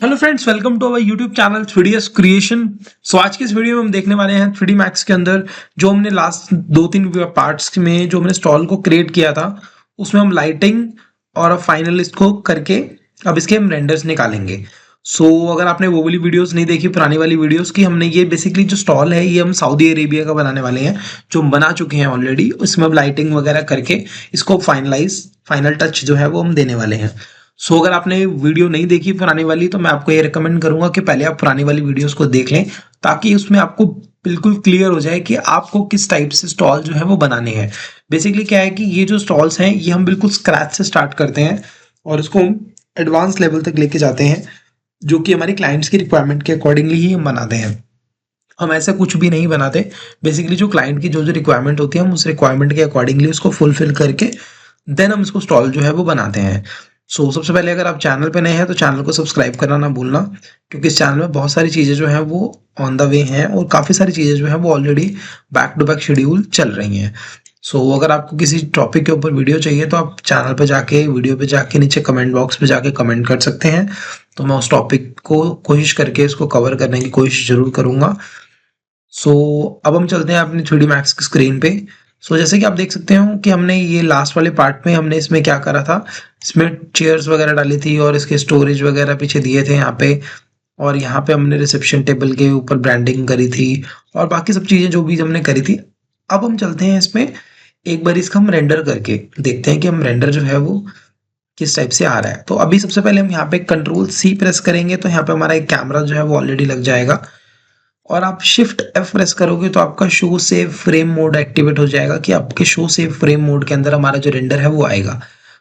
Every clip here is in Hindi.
Hello friends, welcome to our YouTube channel 3ds creation. So आज के इस वीडियो में हम देखने वाले हैं 3D Max के अंदर जो हमने लास्ट 2-3 पार्ट्स में जो हमने स्टॉल को क्रिएट किया था, उसमें हम लाइटिंग और अब फाइनल इसको करके अब इसके हम रेंडर्स निकालेंगे। अगर आपने वो वाली वीडियोस नहीं देखी, पुरानी वाली वीडियोस की, हमने ये बेसिकली जो स्टॉल है ये हम सऊदी अरेबिया का बनाने वाले हैं, जो हम बना चुके हैं ऑलरेडी। उसमें अब लाइटिंग वगैरह करके इसको फाइनल टच जो है वो हम देने वाले हैं। अगर आपने वीडियो नहीं देखी पुरानी वाली, तो मैं आपको ये रिकमेंड करूंगा कि पहले आप पुरानी वाली वीडियोस को देख लें, ताकि उसमें आपको बिल्कुल क्लियर हो जाए कि आपको किस टाइप से स्टॉल जो है वो बनाने हैं। बेसिकली क्या है कि ये जो स्टॉल्स हैं ये हम बिल्कुल स्क्रैच से स्टार्ट करते हैं और इसको हम एडवांस लेवल तक लेके जाते हैं, जो कि हमारी क्लाइंट्स की रिक्वायरमेंट के अकॉर्डिंगली ही हम बनाते हैं। हम ऐसा कुछ भी नहीं बनाते। बेसिकली जो क्लाइंट की जो जो रिक्वायरमेंट होती है, हम उस रिक्वायरमेंट के अकॉर्डिंगली उसको फुलफिल करके देन हम इसको स्टॉल जो है वो बनाते हैं। सबसे पहले अगर आप चैनल पे नए हैं तो चैनल को सब्सक्राइब करना ना भूलना, क्योंकि इस चैनल में बहुत सारी चीज़ें जो हैं वो ऑन द वे हैं और काफ़ी सारी चीज़ें जो हैं वो already back to back schedule चल रही हैं। अगर आपको किसी टॉपिक के ऊपर वीडियो चाहिए तो आप चैनल पे जाके, वीडियो पे जाके, नीचे कमेंट बॉक्स पे जाके कमेंट कर सकते हैं, तो मैं उस टॉपिक को कोशिश करके इसको कवर करने की कोशिश ज़रूर करूँगा। अब हम चलते हैं अपनी 3D Max की स्क्रीन पे। जैसे कि आप देख सकते हो कि हमने ये लास्ट वाले पार्ट में हमने इसमें क्या करा था, इसमें चेयर्स वगैरह डाली थी और इसके स्टोरेज वगैरह पीछे दिए थे यहाँ पे, और यहाँ पे हमने रिसेप्शन टेबल के ऊपर ब्रांडिंग करी थी और बाकी सब चीज़ें जो भी हमने करी थी। अब हम चलते हैं इसमें, एक बार इसका हम रेंडर करके देखते हैं कि हम रेंडर जो है वो किस टाइप से आ रहा है। तो अभी सबसे पहले हम यहाँ पे Ctrl+C प्रेस करेंगे तो यहाँ पे हमारा एक कैमरा जो है वो ऑलरेडी लग जाएगा, और आप शिफ्ट F प्रेस करोगे तो आपका show save frame mode activate हो जाएगा, कि आपके शो सेव फ्रेम मोड के अंदर हमारा जो रेंडर है वो आएगा।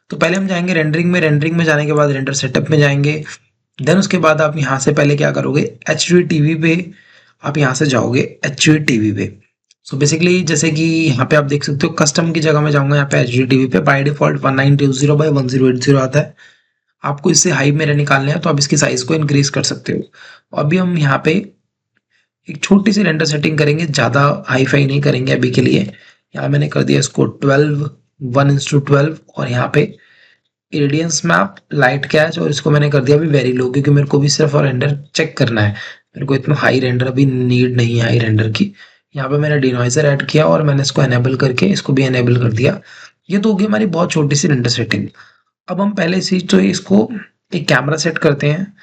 तो पहले हम जाएंगे रेंडरिंग में जाने के बाद रेंडर सेटअप में जाएंगे। देन उसके बाद आप यहाँ से पहले क्या करोगे, HDTV पे आप यहाँ से जाओगे, HDTV पे। बेसिकली जैसे कि यहाँ पे आप देख सकते हो, कस्टम की जगह में जाऊंगा, यहाँ पे HDTV पे बाय डिफॉल्ट 1920x1080 आता है। आपको इससे हाई मेरा निकालना है तो आप इसकी साइज को इंक्रीज कर सकते हो। अभी हम यहाँ पे एक छोटी सी रेंडर सेटिंग करेंगे, ज़्यादा हाई फाई नहीं करेंगे अभी के लिए। यहाँ मैंने कर दिया इसको 1:12 और यहाँ पे इरेडियंस मैप लाइट कैच, और इसको मैंने कर दिया अभी वेरी लो, क्योंकि मेरे को भी सिर्फ और रेंडर चेक करना है। मेरे को इतना हाई रेंडर अभी नीड नहीं है, हाई रेंडर की। यहाँ पे मैंने डिनॉइजर ऐड किया और मैंने इसको एनेबल करके इसको भी एनेबल कर दिया। ये तो होगी हमारी बहुत छोटी सी रेंडर सेटिंग। अब हम पहले चीज तो इसको एक कैमरा सेट करते हैं,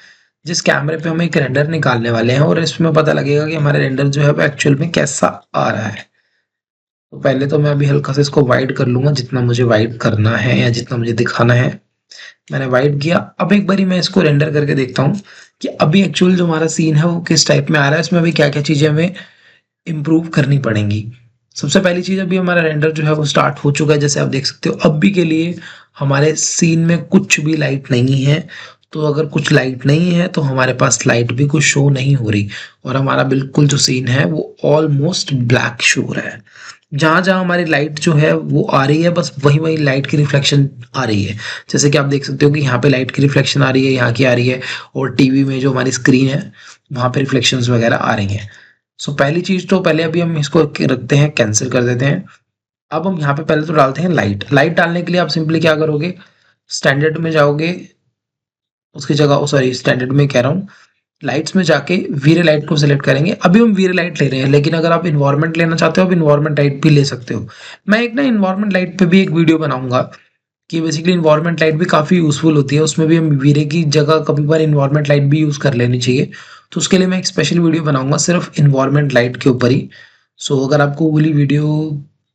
जिस कैमरे पे हम एक रेंडर निकालने वाले हैं, और इसमें पता लगेगा कि हमारा रेंडर जो है वो एक्चुअल में कैसा आ रहा है। तो पहले तो मैं अभी हल्का से इसको वाइड कर लूंगा, जितना मुझे वाइड करना है या जितना मुझे दिखाना है मैंने वाइड किया। अब एक बारी मैं इसको रेंडर करके देखता हूँ कि अभी एक्चुअल जो हमारा सीन है वो किस टाइप में आ रहा है, इसमें अभी क्या क्या चीजें हमें इम्प्रूव करनी पड़ेंगी। सबसे पहली चीज, अभी हमारा रेंडर जो है वो स्टार्ट हो चुका है, जैसे आप देख सकते हो। अब भी के लिए हमारे सीन में कुछ भी लाइट नहीं है, तो अगर कुछ लाइट नहीं है तो हमारे पास लाइट भी कुछ शो नहीं हो रही, और हमारा बिल्कुल जो सीन है वो ऑलमोस्ट ब्लैक शो हो रहा है। जहां जहां हमारी लाइट जो है वो आ रही है, बस वही वही लाइट की रिफ्लेक्शन आ रही है। जैसे कि आप देख सकते हो कि यहाँ पे लाइट की रिफ्लेक्शन आ रही है, यहाँ की आ रही है, और टीवी में जो हमारी स्क्रीन है वहां पे रिफ्लेक्शंस वगैरह आ रही हैं। पहली चीज तो पहले अभी हम इसको रखते हैं, कैंसिल कर देते हैं। अब हम यहाँ पे पहले तो डालते हैं लाइट डालने के लिए आप सिंपली क्या करोगे, स्टैंडर्ड में जाओगे, उसकी जगह सॉरी स्टैंडर्ड में कह रहा हूँ, लाइट्स में जाके वीरे लाइट को सिलेक्ट करेंगे। अभी हम वीरे लाइट ले रहे हैं, लेकिन अगर आप इन्वायरमेंट लेना चाहते हो आप इन्वायरमेंट लाइट भी ले सकते हो। मैं एक ना इन्वायरमेंट लाइट पे भी एक वीडियो बनाऊंगा, कि बेसिकली इन्वायरमेंट लाइट भी काफ़ी यूजफुल होती है, उसमें भी हम वीरे की जगह कभी बार इन्वायरमेंट लाइट भी यूज़ कर लेनी चाहिए। तो उसके लिए मैं एक स्पेशल वीडियो बनाऊंगा सिर्फ इन्वायरमेंट लाइट के ऊपर ही। अगर आपको वो वाली वीडियो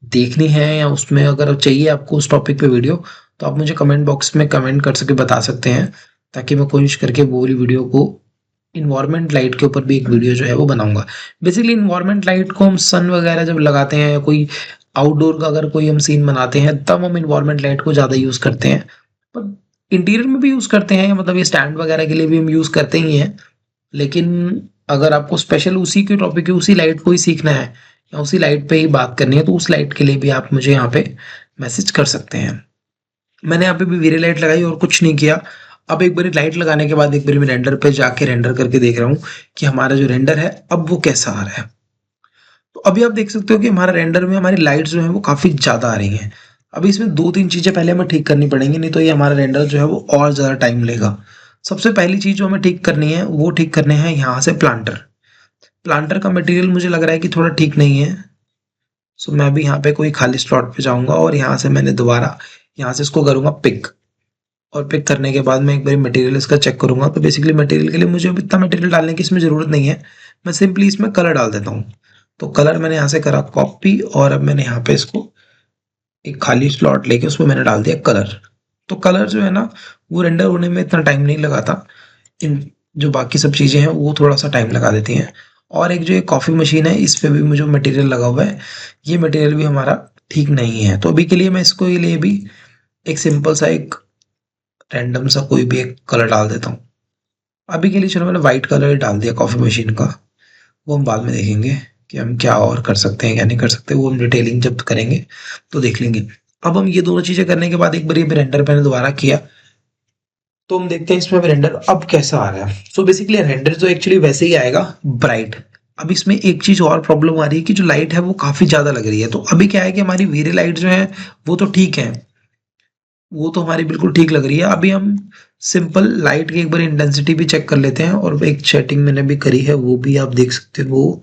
देखनी है, या उसमें अगर चाहिए आपको उस टॉपिक पे वीडियो, तो आप मुझे कमेंट बॉक्स में कमेंट कर सके बता सकते हैं, ताकि मैं कोशिश करके वो वाली वीडियो को, इन्वायरमेंट लाइट के ऊपर भी एक वीडियो जो है वो बनाऊंगा। बेसिकली इन्वायरमेंट लाइट को हम सन वगैरह जब लगाते हैं, या कोई आउटडोर का अगर कोई हम सीन बनाते हैं, तब हम इन्वायरमेंट लाइट को ज़्यादा यूज़ करते हैं। पर इंटीरियर में भी यूज़ करते हैं, मतलब ये स्टैंड वगैरह के लिए भी हम यूज़ करते ही हैं। लेकिन अगर आपको स्पेशल उसी के टॉपिक की उसी लाइट को ही सीखना है, या उसी लाइट पे ही बात करनी है, तो उस लाइट के लिए भी आप मुझे यहाँ पे मैसेज कर सकते हैं। मैंने यहाँ पे भी वीरे लाइट लगाई और कुछ नहीं किया। अब एक बारी लाइट लगाने के बाद एक बारी मैं रेंडर पे जाके रेंडर करके देख रहा हूँ कि हमारा जो रेंडर है अब वो कैसा आ रहा है। तो अभी आप देख सकते हो कि हमारा रेंडर में हमारी लाइट्स जो है वो काफ़ी ज़्यादा आ रही हैं। अभी इसमें 2-3 चीज़ें पहले हमें ठीक करनी पड़ेंगी, नहीं तो ये हमारा रेंडर जो है वो और ज़्यादा टाइम लेगा। सबसे पहली चीज जो हमें ठीक करनी है वो ठीक करने हैं यहाँ से प्लांटर। प्लांटर का मटेरियल मुझे लग रहा है कि थोड़ा ठीक नहीं है। सो मैं अभी यहाँ पे कोई खाली स्लॉट पे जाऊंगा और यहाँ से मैंने दोबारा यहाँ से इसको करूंगा पिक। और पिक करने के बाद मैं एक बार मटेरियल इसका चेक करूंगा। तो बेसिकली मटेरियल के लिए मुझे अब इतना मटेरियल डालने की इसमें ज़रूरत नहीं है। मैं सिंपली इसमें कलर डाल देता हूँ। तो कलर मैंने यहाँ से करा कॉपी और अब मैंने यहाँ पे इसको एक खाली स्लॉट लेके उसमें मैंने डाल दिया कलर। तो कलर जो है ना वो रेंडर होने में इतना टाइम नहीं लगाता। इन जो बाकी सब चीज़ें हैं वो थोड़ा सा टाइम लगा देती हैं। और एक जो ये कॉफ़ी मशीन है इस पे भी मुझे मटेरियल लगा हुआ है, ये मटेरियल भी हमारा ठीक नहीं है। तो अभी के लिए मैं इसको ये लिए भी एक सिंपल सा एक रैंडम सा कोई भी एक कलर डाल देता हूँ। अभी के लिए चलो मैंने वाइट कलर ही डाल दिया कॉफ़ी मशीन का। वो हम बाद में देखेंगे कि हम क्या और कर सकते हैं क्या नहीं कर सकते, वो हम डिटेलिंग जब करेंगे तो देख लेंगे। अब हम ये दोनों चीज़ें करने के बाद एक बार ये रेंडर मैंने दोबारा किया तो हम देखते हैं इसमें रेंडर अब कैसा आ रहा है। सो बेसिकली रेंडर तो एक्चुअली वैसे ही आएगा ब्राइट। अब इसमें एक चीज और प्रॉब्लम आ रही है कि जो लाइट है वो काफी ज्यादा लग रही है। तो अभी क्या है कि हमारी वीरे लाइट जो है वो तो ठीक है, वो तो हमारी बिल्कुल ठीक लग रही है। अभी हम सिंपल लाइट की एक बार इंटेंसिटी भी चेक कर लेते हैं और एक सेटिंग मैंने भी करी है वो भी आप देख सकते हो, वो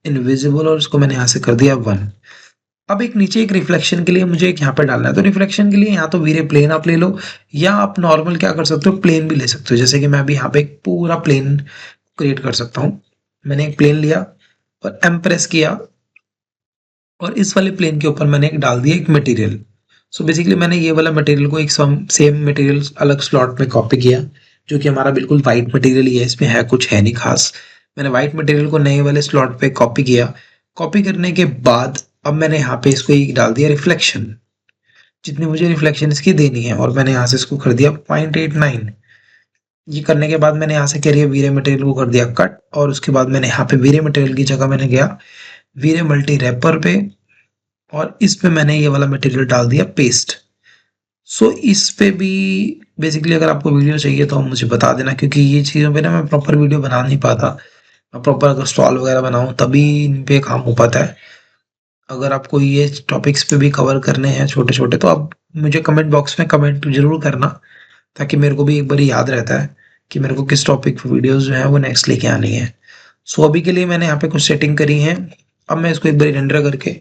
इनविजिबल और इसको मैंने यहाँ से कर दिया 1। अब एक नीचे एक रिफ्लेक्शन के लिए मुझे एक यहाँ पे डालना है। तो रिफ्लेक्शन के लिए यहाँ तो वीरे प्लेन आप ले लो या आप नॉर्मल क्या कर सकते हो प्लेन भी ले सकते हो। जैसे कि मैं अभी यहाँ पे एक पूरा प्लेन क्रिएट कर सकता हूँ। मैंने एक प्लेन लिया और एम प्रेस किया और इस वाले प्लेन के ऊपर मैंने एक डाल दिया एक मटेरियल। सो बेसिकली मैंने ये वाला मटेरियल को एक सेम मटेरियल अलग स्लॉट में कॉपी किया जो कि हमारा बिल्कुल वाइट मटेरियल ही है, इसमें है कुछ है नहीं खास। मैंने वाइट मटेरियल को नए वाले स्लॉट पे कॉपी किया। कॉपी करने के बाद अब मैंने यहाँ पे इसको एक डाल दिया रिफ्लेक्शन, जितनी मुझे रिफ्लेक्शन इसकी देनी है और मैंने यहाँ से इसको कर दिया 0.89। ये करने के बाद मैंने यहाँ से क्या किया वीरे मटेरियल को कर दिया कट और उसके बाद मैंने यहाँ पे वीरे मटेरियल की जगह मैंने गया वीरे मल्टी रैपर पे और इस पे मैंने ये वाला मटेरियल डाल दिया पेस्ट। सो इस पे भी बेसिकली अगर आपको वीडियो चाहिए तो मुझे बता देना, क्योंकि ये चीज़ों पे ना मैं प्रॉपर वीडियो बना नहीं पाता। मैं प्रॉपर अगर स्टॉल वगैरह बनाऊँ तभी इन पे काम हो पाता है। अगर आपको ये टॉपिक्स पे भी कवर करने हैं छोटे छोटे तो आप मुझे कमेंट बॉक्स में कमेंट जरूर करना, ताकि मेरे को भी एक बार याद रहता है कि मेरे को किस टॉपिक पे वीडियोस जो है वो नेक्स्ट लेके आनी है। सो अभी के लिए मैंने यहाँ पे कुछ सेटिंग करी है। अब मैं इसको एक बार रेंडर करके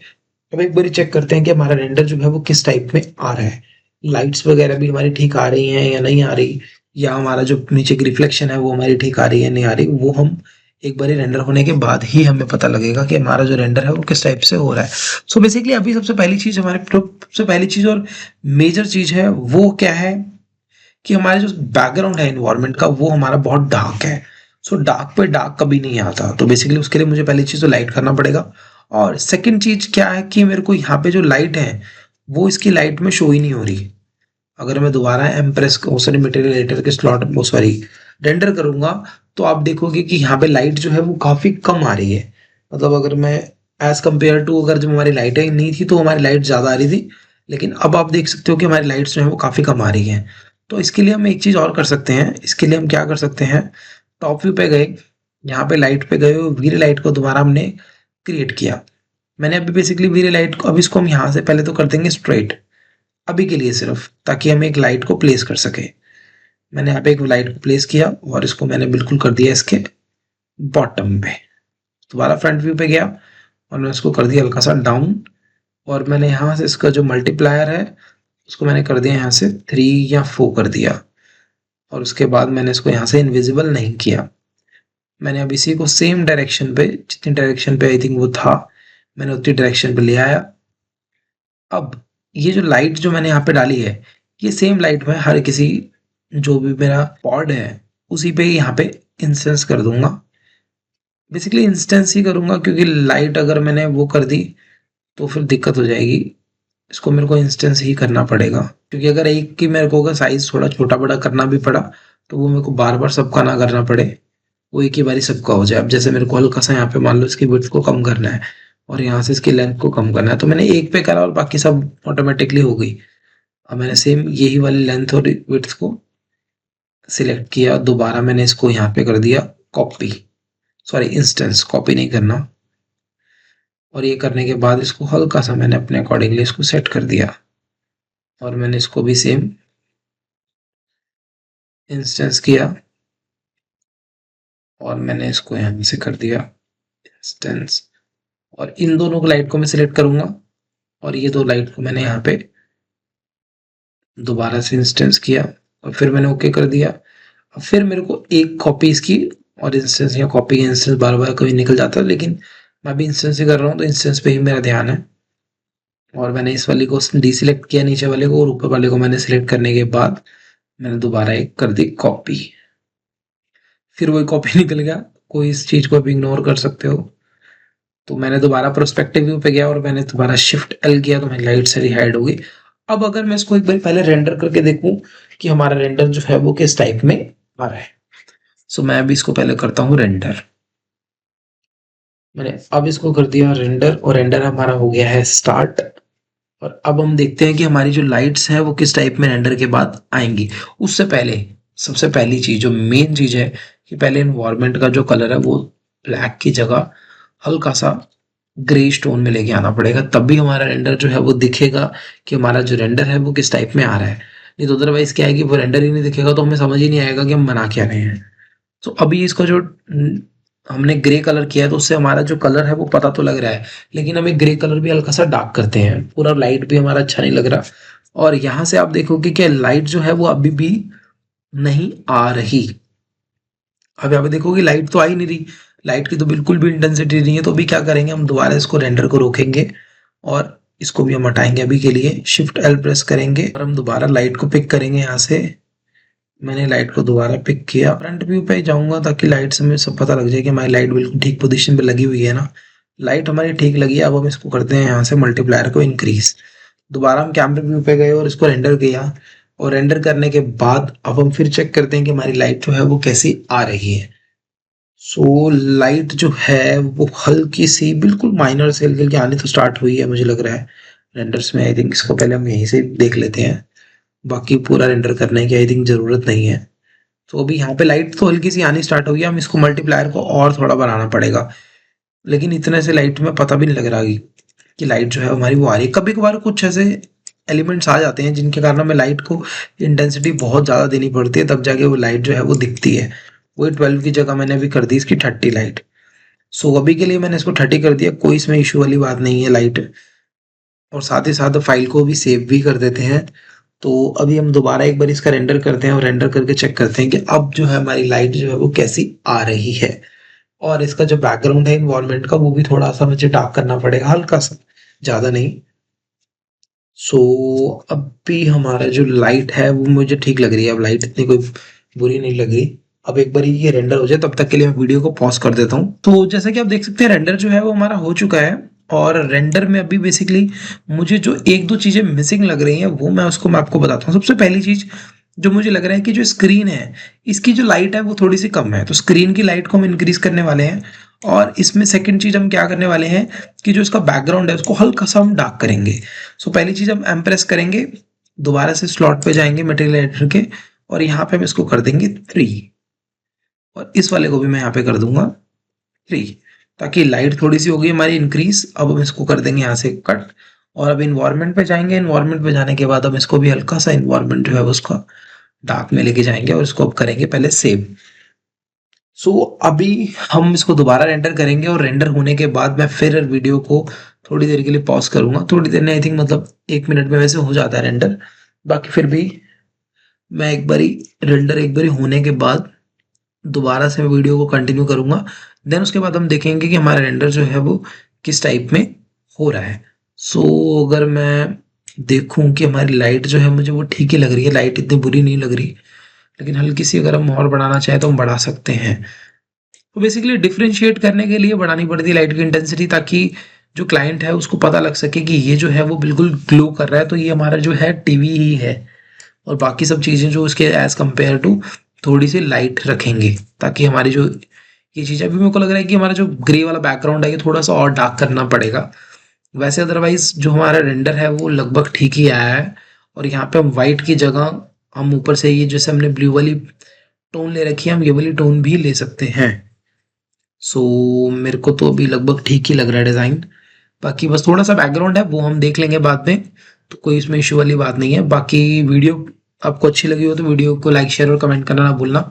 अब एक बार चेक करते हैं कि हमारा रेंडर जो है वो किस टाइप में आ रहा है। लाइट्स वगैरह भी हमारी ठीक आ रही हैं या नहीं आ रही, या हमारा जो नीचे की रिफ्लेक्शन है वो हमारी ठीक आ रही है नहीं आ रही, वो हम एक बार रेंडर होने के बाद ही हमें पता लगेगा कि हमारा जो रेंडर है वो किस टाइप से हो रहा है। सो बेसिकली अभी सबसे पहली चीज हमारे सबसे पहली चीज और मेजर चीज है वो क्या है कि हमारे जो बैकग्राउंड है इन्वायरमेंट का वो हमारा बहुत डार्क है। सो डार्क पे डार्क कभी नहीं आता। तो बेसिकली उसके लिए मुझे पहली चीज तो लाइट करना पड़ेगा। और सेकंड चीज क्या है कि मेरे को यहाँ पे जो लाइट है वो इसकी लाइट में शो ही नहीं हो रही। अगर मैं दोबारा एम्प्रेस सॉरी मटेरियल एडिटर के स्लॉट वो सॉरी रेंडर करूंगा तो आप देखोगे कि यहाँ पे लाइट जो है वो काफी कम आ रही है। मतलब अगर मैं एज कंपेयर टू अगर जब हमारी लाइटें नहीं थी तो हमारी लाइट ज्यादा आ रही थी, लेकिन अब आप देख सकते हो कि हमारी लाइट्स जो है वो काफी कम आ रही है। तो इसके लिए हम एक चीज और कर सकते हैं। इसके लिए हम क्या कर सकते हैं, टॉप व्यू पे गए, यहाँ पे लाइट पे गए, वीरे लाइट को दोबारा हमने क्रिएट किया। मैंने अभी बेसिकली वीरे लाइट को अब इसको हम यहाँ से पहले तो कर देंगे स्ट्रेट अभी के लिए सिर्फ, ताकि हम एक लाइट को प्लेस कर सके। मैंने यहाँ पे एक लाइट को प्लेस किया और इसको मैंने बिल्कुल कर दिया इसके बॉटम पे। दोबारा फ्रंट व्यू पे गया और मैं इसको कर दिया हल्का सा डाउन और मैंने यहाँ से इसका जो मल्टीप्लायर है उसको मैंने कर दिया यहाँ से 3 या 4 कर दिया। और उसके बाद मैंने इसको यहाँ से इनविजिबल नहीं किया। मैंने अब इसी को सेम डायरेक्शन पे, जितनी डायरेक्शन पे आई थिंक वो था, मैंने उतनी डायरेक्शन पे ले आया। अब ये जो लाइट जो मैंने यहाँ पे डाली है ये सेम लाइट मैं हर किसी जो भी मेरा पॉड है उसी पे यहाँ पे इंस्टेंस कर दूंगा। बेसिकली इंस्टेंस ही करूंगा क्योंकि लाइट अगर मैंने वो कर दी तो फिर दिक्कत हो जाएगी। इसको मेरे को इंस्टेंस ही करना पड़ेगा, क्योंकि अगर एक की मेरे को अगर साइज थोड़ा छोटा बड़ा करना भी पड़ा तो वो मेरे को बार बार सबका ना करना पड़े, वो एक ही बारी सबका हो जाए। अब जैसे मेरे को हल्का सा यहाँ पे मान लो इसकी विड्थ को कम करना है और यहाँ से इसकी लेंथ को कम करना है तो मैंने एक पे करा और बाकी सब ऑटोमेटिकली हो गई। अब मैंने सेम यही वाली लेंथ और विड्थ को सिलेक्ट किया, दोबारा मैंने इसको यहाँ पे कर दिया कॉपी, सॉरी इंस्टेंस, कॉपी नहीं करना। और ये करने के बाद इसको हल्का सा मैंने अपने अकॉर्डिंगली इसको सेट कर दिया और मैंने इसको भी सेम इंस्टेंस किया और मैंने इसको यहाँ से कर दिया इंस्टेंस, और इन दोनों को लाइट को मैं सिलेक्ट करूंगा और ये दो लाइट को मैंने यहाँ पे दोबारा से इंस्टेंस किया और फिर मैंने ओके कर दिया। अब फिर मेरे को एक कॉपी इसकी और इंस्टेंस या कॉपी का इंस्टेंस बार बार कभी निकल जाता है, लेकिन मैं अभी इंस्टेंस ही कर रहा हूँ तो इंस्टेंस पे ही मेरा ध्यान है। और मैंने इस वाले को डीसिलेक्ट किया नीचे वाले को, और ऊपर वाले को मैंने सिलेक्ट करने के बाद मैंने दोबारा एक कर दी कॉपी, फिर वही कॉपी निकल गया। कोई इस चीज को भी इग्नोर कर सकते हो। तो मैंने दोबारा प्रोस्पेक्टिव व्यू पे गया और मैंने दोबारा शिफ्ट एल किया तो मेरी लाइट सारी हाइड हो गई। अब अगर मैं इसको एक बार पहले रेंडर करके देखूं कि हमारा रेंडर जो है वो किस टाइप में आ रहा है, सो मैं अभी इसको पहले करता हूँ रेंडर। मैंने अब इसको कर दिया रेंडर और रेंडर हमारा हो गया है स्टार्ट। और अब हम देखते हैं कि हमारी जो लाइट्स है वो किस टाइप में रेंडर के बाद आएंगी। उससे पहले सबसे पहली चीज जो मेन चीज है कि पहले इन्वायरमेंट का जो कलर है वो ब्लैक की जगह हल्का सा ग्रे स्टोन में लेके आना पड़ेगा, तब भी हमारा रेंडर जो है वो दिखेगा कि हमारा जो रेंडर है वो किस टाइप में आ रहा है। नहीं तो अदरवाइज क्या है कि वो रेंडर ही नहीं दिखेगा तो हमें समझ ही नहीं आएगा कि हम बना क्या रहे हैं। तो अभी इसको जो हमने ग्रे कलर किया है तो उससे हमारा जो कलर है वो पता तो लग रहा है, लेकिन हमें ग्रे कलर भी हल्का सा डार्क करते हैं, पूरा लाइट भी हमारा अच्छा नहीं लग रहा। और यहां से आप देखोगे कि लाइट जो है वो अभी भी नहीं आ रही। अब यहाँ पे देखोगे लाइट तो आ ही नहीं रही, लाइट की तो बिल्कुल भी इंटेंसिटी नहीं है। तो अभी क्या करेंगे, हम दोबारा इसको रेंडर को रोकेंगे और इसको भी हम हटाएंगे। अभी के लिए शिफ्ट एल प्रेस करेंगे और हम दोबारा लाइट को पिक करेंगे। यहाँ से मैंने लाइट को दोबारा पिक किया, फ्रंट व्यू पे जाऊंगा ताकि लाइट से मुझे सब पता लग जाए कि हमारी लाइट बिल्कुल ठीक पोजीशन पे लगी हुई है ना। लाइट हमारी ठीक लगी है। अब हम इसको करते हैं यहाँ से मल्टीप्लायर को इंक्रीज। दोबारा हम कैमरे व्यू पे गए और इसको रेंडर किया, और रेंडर करने के बाद अब हम फिर चेक करते हैं कि हमारी लाइट जो है वो कैसी आ रही है। सो लाइट जो है वो हल्की सी बिल्कुल माइनर से हल्की हल्की आनी तो स्टार्ट हुई है मुझे लग रहा है रेंडर्स में। आई थिंक इसको पहले हम यहीं से देख लेते हैं, बाकी पूरा रेंडर करने की आई थिंक जरूरत नहीं है। तो अभी यहाँ पे लाइट तो हल्की सी आनी स्टार्ट हो गई, हम इसको मल्टीप्लायर को और थोड़ा बढ़ाना पड़ेगा, लेकिन इतने से लाइट में पता भी नहीं लग रहा कि लाइट जो है हमारी वो आ रही है। कभी कभार कुछ ऐसे एलिमेंट्स आ जाते हैं जिनके कारण हमें लाइट को इंटेंसिटी बहुत ज़्यादा देनी पड़ती है, तब जाके वो लाइट जो है वो दिखती है। वही 12 की जगह मैंने अभी कर दी इसकी 30 लाइट। सो अभी के लिए मैंने इसको 30 कर दिया, कोई इसमें इशू वाली बात नहीं है लाइट। और साथ ही साथ फाइल को भी सेव भी कर देते हैं। तो अभी हम दोबारा एक बार इसका रेंडर करते हैं और रेंडर करके चेक करते हैं कि अब जो है हमारी लाइट जो है वो कैसी आ रही है। और इसका जो बैकग्राउंड है इन्वायरमेंट का वो भी थोड़ा सा मुझे डार्क करना पड़ेगा, हल्का सा, ज्यादा नहीं। सो अब भी हमारा जो लाइट है वो मुझे ठीक लग रही है, अब लाइट इतनी कोई बुरी नहीं लग रही। अब एक बार ये रेंडर हो जाए तब तक के लिए मैं वीडियो को पॉज कर देता हूँ। तो जैसा कि आप देख सकते हैं रेंडर जो है वो हमारा हो चुका है, और रेंडर में अभी बेसिकली मुझे जो एक दो चीजें मिसिंग लग रही हैं वो मैं आपको बताता हूँ। सबसे पहली चीज जो मुझे लग रहा है कि जो स्क्रीन है इसकी जो लाइट है वो थोड़ी सी कम है, तो स्क्रीन की लाइट को हम इंक्रीज करने वाले हैं। और इसमें सेकंड चीज हम क्या करने वाले हैं कि जो इसका बैकग्राउंड है उसको हल्का सा हम डार्क करेंगे। सो पहली चीज हम एम प्रेस करेंगे, दोबारा से स्लॉट पे जाएंगे मटेरियल एडिटर के, और यहाँ पे हम इसको कर देंगे 3, और इस वाले को भी मैं यहाँ पे कर दूंगा 3, ताकि लाइट थोड़ी सी होगी हमारी इंक्रीज। अब हम इसको कर देंगे यहाँ से कट, और अब इन्वायरमेंट पे जाएंगे। इन्वायरमेंट पे जाने के बाद हम इसको भी हल्का सा इन्वायरमेंट जो है उसका डार्क में लेके जाएंगे और इसको अब करेंगे पहले सेव। सो अभी हम इसको दोबारा रेंडर करेंगे, और रेंडर होने के बाद मैं फिर वीडियो को थोड़ी देर के लिए पॉज करूंगा। थोड़ी देर में आई थिंक मतलब 1 मिनट में वैसे हो जाता है रेंडर, बाकी फिर भी मैं एक बारी रेंडर एक बारी होने के बाद दोबारा से मैं वीडियो को कंटिन्यू करूंगा। देन उसके बाद हम देखेंगे कि हमारा रेंडर जो है वो किस टाइप में हो रहा है। सो अगर मैं देखूं कि हमारी लाइट जो है मुझे वो ठीक ही लग रही है, लाइट इतनी बुरी नहीं लग रही, लेकिन हल्की सी अगर हम और बढ़ाना चाहें तो हम बढ़ा सकते हैं। तो बेसिकली डिफरेंशिएट करने के लिए बढ़ानी पड़ती है लाइट की इंटेंसिटी, ताकि जो क्लाइंट है उसको पता लग सके कि ये जो है वो बिल्कुल ग्लो कर रहा है तो ये हमारा जो है टीवी ही है, और बाकी सब चीज़ें जो उसके एज कंपेयर टू थोड़ी सी लाइट रखेंगे, ताकि हमारी जो ये चीज़ अभी मेरे को लग रहा है कि हमारा जो ग्रे वाला बैकग्राउंड है ये थोड़ा सा और डार्क करना पड़ेगा। वैसे अदरवाइज जो हमारा रेंडर है वो लगभग ठीक ही आया है। और यहाँ पे हम व्हाइट की जगह हम ऊपर से ये जैसे हमने ब्लू वाली टोन ले रखी है हम ये वाली टोन भी ले सकते हैं। सो मेरे को तो अभी लगभग ठीक ही लग रहा है डिज़ाइन। बाकी बस थोड़ा सा बैकग्राउंड है वो हम देख लेंगे बाद में, तो कोई इसमें इशू वाली बात नहीं है। बाकी वीडियो आपको अच्छी लगी हो तो वीडियो को लाइक शेयर और कमेंट करना ना भूलना।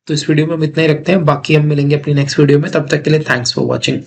तो इस वीडियो में हम इतना ही रखते हैं, बाकी हम मिलेंगे अपनी नेक्स्ट वीडियो में, तब तक के लिए थैंक्स फॉर वॉचिंग।